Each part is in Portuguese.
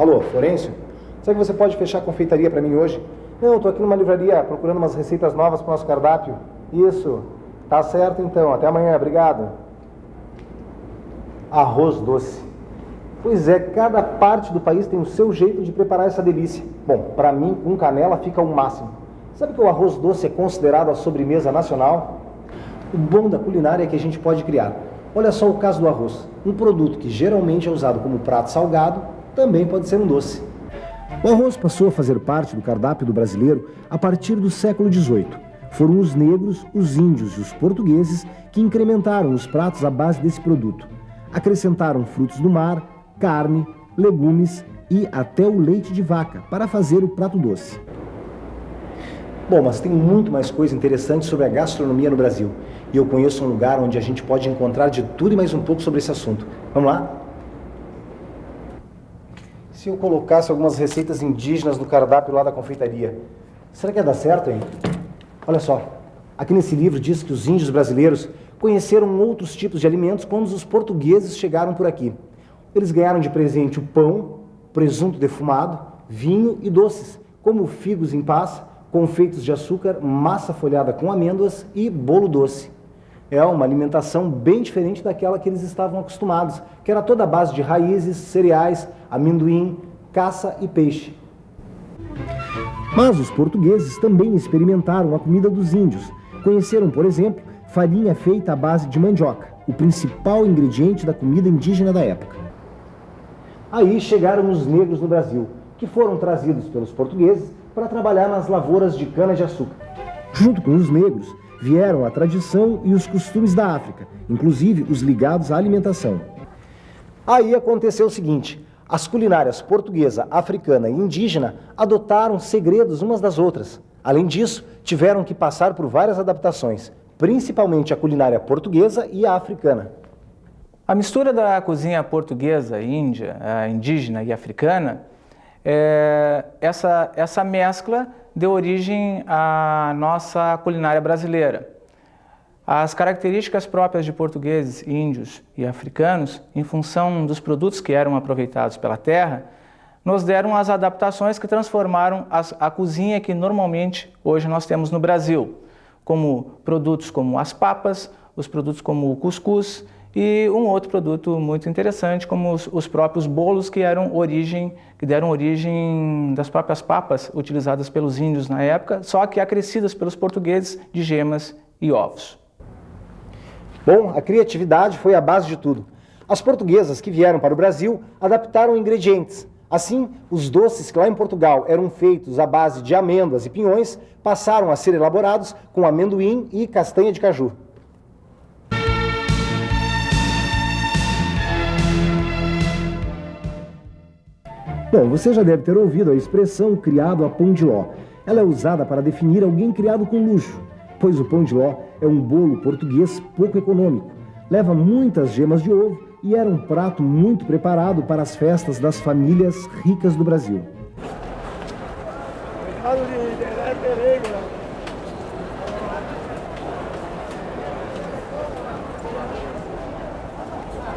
Alô, Florencio? Sabe que você pode fechar a confeitaria para mim hoje? Não, eu tô aqui numa livraria procurando umas receitas novas para o nosso cardápio. Isso. Tá certo então. Até amanhã. Obrigado. Arroz doce. Pois é, cada parte do país tem o seu jeito de preparar essa delícia. Bom, para mim, com canela fica o máximo. Sabe que o arroz doce é considerado a sobremesa nacional? O bom da culinária é que a gente pode criar. Olha só o caso do arroz. Um produto que geralmente é usado como prato salgado, também pode ser um doce. O arroz passou a fazer parte do cardápio do brasileiro a partir do século XVIII. Foram os negros, os índios e os portugueses que incrementaram os pratos à base desse produto. Acrescentaram frutos do mar, carne, legumes e até o leite de vaca para fazer o prato doce. Bom, mas tem muito mais coisa interessante sobre a gastronomia no Brasil. E eu conheço um lugar onde a gente pode encontrar de tudo e mais um pouco sobre esse assunto. Vamos lá? Se eu colocasse algumas receitas indígenas no cardápio lá da confeitaria, será que ia dar certo, hein? Olha só, aqui nesse livro diz que os índios brasileiros conheceram outros tipos de alimentos quando os portugueses chegaram por aqui. Eles ganharam de presente o pão, presunto defumado, vinho e doces, como figos em paz, confeitos de açúcar, massa folhada com amêndoas e bolo doce. É uma alimentação bem diferente daquela que eles estavam acostumados, que era toda a base de raízes, cereais, amendoim, caça e peixe. Mas os portugueses também experimentaram a comida dos índios. Conheceram, por exemplo, farinha feita à base de mandioca, o principal ingrediente da comida indígena da época. Aí chegaram os negros no Brasil, que foram trazidos pelos portugueses para trabalhar nas lavouras de cana-de-açúcar. Junto com os negros, vieram a tradição e os costumes da África, inclusive os ligados à alimentação. Aí aconteceu o seguinte: as culinárias portuguesa, africana e indígena adotaram segredos umas das outras. Além disso, tiveram que passar por várias adaptações, principalmente a culinária portuguesa e a africana. A mistura da cozinha portuguesa, índia, indígena e africana, essa mescla deu origem à nossa culinária brasileira. As características próprias de portugueses, índios e africanos, em função dos produtos que eram aproveitados pela terra, nos deram as adaptações que transformaram a cozinha que normalmente hoje nós temos no Brasil, como produtos como as papas, os produtos como o cuscuz e um outro produto muito interessante, como os próprios bolos que deram origem das próprias papas utilizadas pelos índios na época, só que acrescidas pelos portugueses de gemas e ovos. Bom, a criatividade foi a base de tudo. As portuguesas que vieram para o Brasil adaptaram ingredientes. Assim, os doces que lá em Portugal eram feitos à base de amêndoas e pinhões passaram a ser elaborados com amendoim e castanha de caju. Bom, você já deve ter ouvido a expressão criado a pão de ló. Ela é usada para definir alguém criado com luxo, pois o pão de ló é um bolo português pouco econômico. Leva muitas gemas de ovo e era um prato muito preparado para as festas das famílias ricas do Brasil.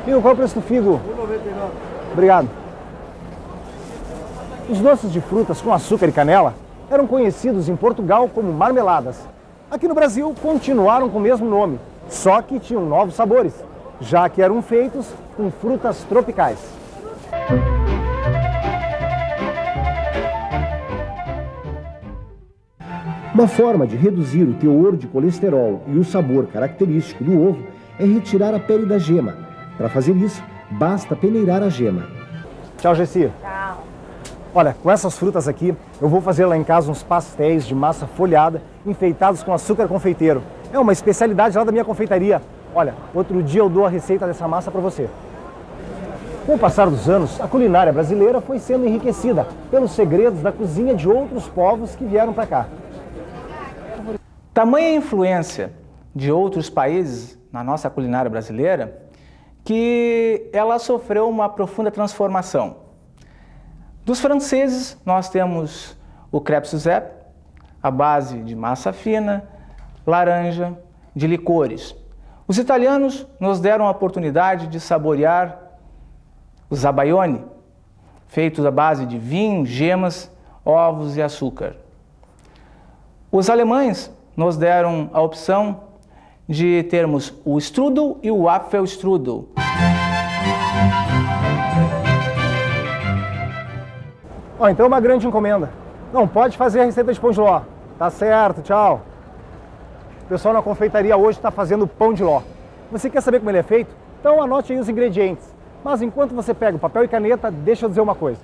Figo, qual é o preço do figo? R$1,99. Obrigado. Os doces de frutas com açúcar e canela eram conhecidos em Portugal como marmeladas. Aqui no Brasil continuaram com o mesmo nome, só que tinham novos sabores, já que eram feitos com frutas tropicais. Uma forma de reduzir o teor de colesterol e o sabor característico do ovo é retirar a pele da gema. Para fazer isso, basta peneirar a gema. Tchau, Gessi. Tchau. Olha, com essas frutas aqui, eu vou fazer lá em casa uns pastéis de massa folhada, enfeitados com açúcar confeiteiro. É uma especialidade lá da minha confeitaria. Olha, outro dia eu dou a receita dessa massa para você. Com o passar dos anos, a culinária brasileira foi sendo enriquecida pelos segredos da cozinha de outros povos que vieram para cá. Tamanha influência de outros países na nossa culinária brasileira que ela sofreu uma profunda transformação. Dos franceses, nós temos o crêpe Suzette, à base de massa fina, laranja, de licores. Os italianos nos deram a oportunidade de saborear o zabaione, feitos à base de vinho, gemas, ovos e açúcar. Os alemães nos deram a opção de termos o strudel e o Apfelstrudel. Então é uma grande encomenda. Não, pode fazer a receita de pão de ló. Tá certo, tchau. O pessoal na confeitaria hoje está fazendo pão de ló. Você quer saber como ele é feito? Então anote aí os ingredientes. Mas enquanto você pega o papel e caneta, deixa eu dizer uma coisa.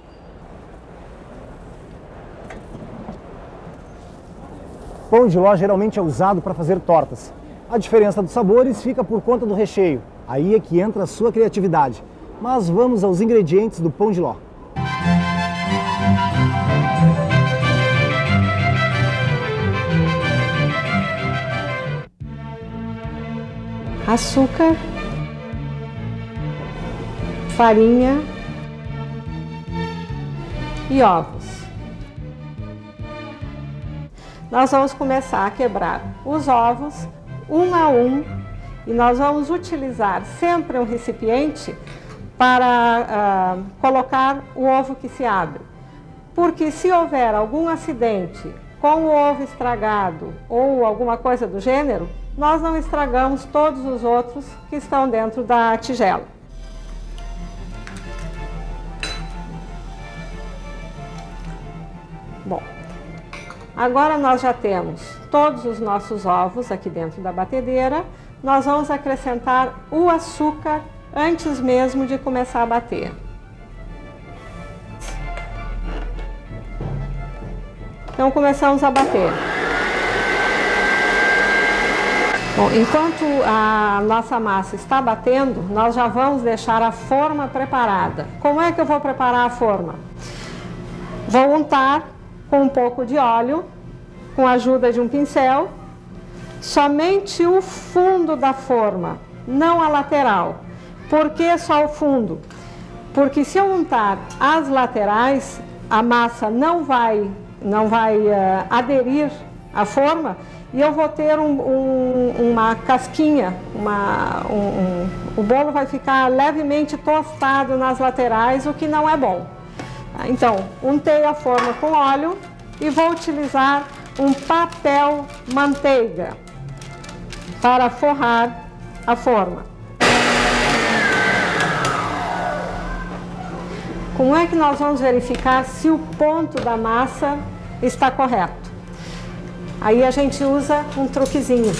Pão de ló geralmente é usado para fazer tortas. A diferença dos sabores fica por conta do recheio. Aí é que entra a sua criatividade. Mas vamos aos ingredientes do pão de ló. Açúcar, farinha e ovos. Nós vamos começar a quebrar os ovos um a um e nós vamos utilizar sempre um recipiente para colocar o ovo que se abre. Porque se houver algum acidente com o ovo estragado ou alguma coisa do gênero, nós não estragamos todos os outros que estão dentro da tigela. Bom, agora nós já temos todos os nossos ovos aqui dentro da batedeira. Nós vamos acrescentar o açúcar antes mesmo de começar a bater. Então começamos a bater. Bom, enquanto a nossa massa está batendo, nós já vamos deixar a forma preparada. Como é que eu vou preparar a forma? Vou untar com um pouco de óleo, com a ajuda de um pincel, somente o fundo da forma, não a lateral. Por que só o fundo? Porque se eu untar as laterais, a massa não vai aderir à forma e eu vou ter uma casquinha, o bolo vai ficar levemente tostado nas laterais, o que não é bom. Então, untei a forma com óleo e vou utilizar um papel manteiga para forrar a forma. Como é que nós vamos verificar se o ponto da massa está correto? Aí a gente usa um truquezinho.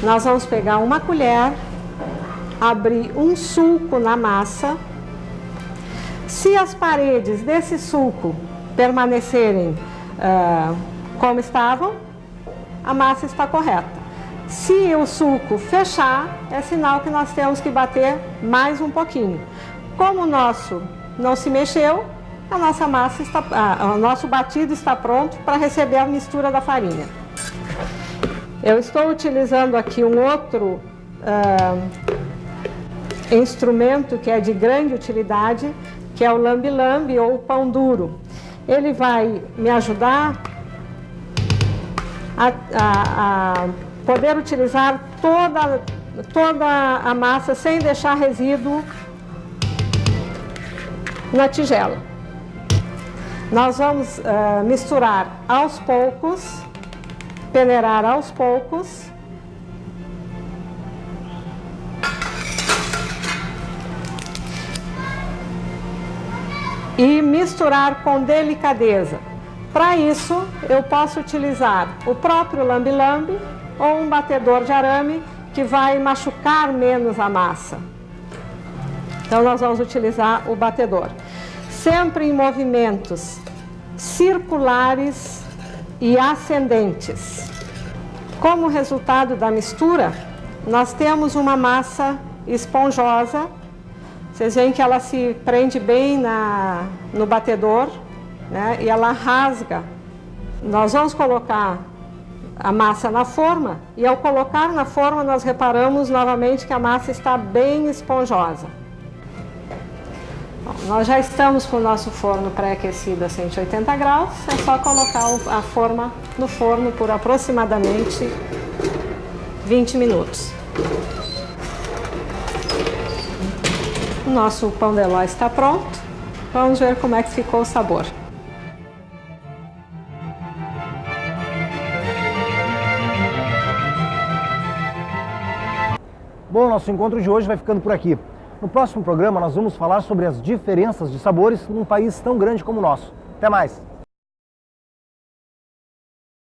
Nós vamos pegar uma colher, abrir um sulco na massa. Se as paredes desse sulco permanecerem como estavam, a massa está correta. Se o sulco fechar, é sinal que nós temos que bater mais um pouquinho. Como o nosso não se mexeu, a nossa massa o nosso batido está pronto para receber a mistura da farinha. Eu estou utilizando aqui um outro instrumento que é de grande utilidade, que é o lambe-lambe ou pão duro. Ele vai me ajudar a poder utilizar toda a massa sem deixar resíduo na tigela. Nós vamos misturar aos poucos, peneirar aos poucos. E misturar com delicadeza. Para isso, eu posso utilizar o próprio lambe-lambe ou um batedor de arame que vai machucar menos a massa. Então, nós vamos utilizar o batedor. Sempre em movimentos circulares e ascendentes. Como resultado da mistura, nós temos uma massa esponjosa. Vocês veem que ela se prende bem no batedor, né? E ela rasga. Nós vamos colocar a massa na forma e ao colocar na forma nós reparamos novamente que a massa está bem esponjosa. Bom, nós já estamos com o nosso forno pré-aquecido a 180 graus, é só colocar a forma no forno por aproximadamente 20 minutos. O nosso pão de ló está pronto. Vamos ver como é que ficou o sabor. Bom, nosso encontro de hoje vai ficando por aqui. No próximo programa nós vamos falar sobre as diferenças de sabores num país tão grande como o nosso. Até mais!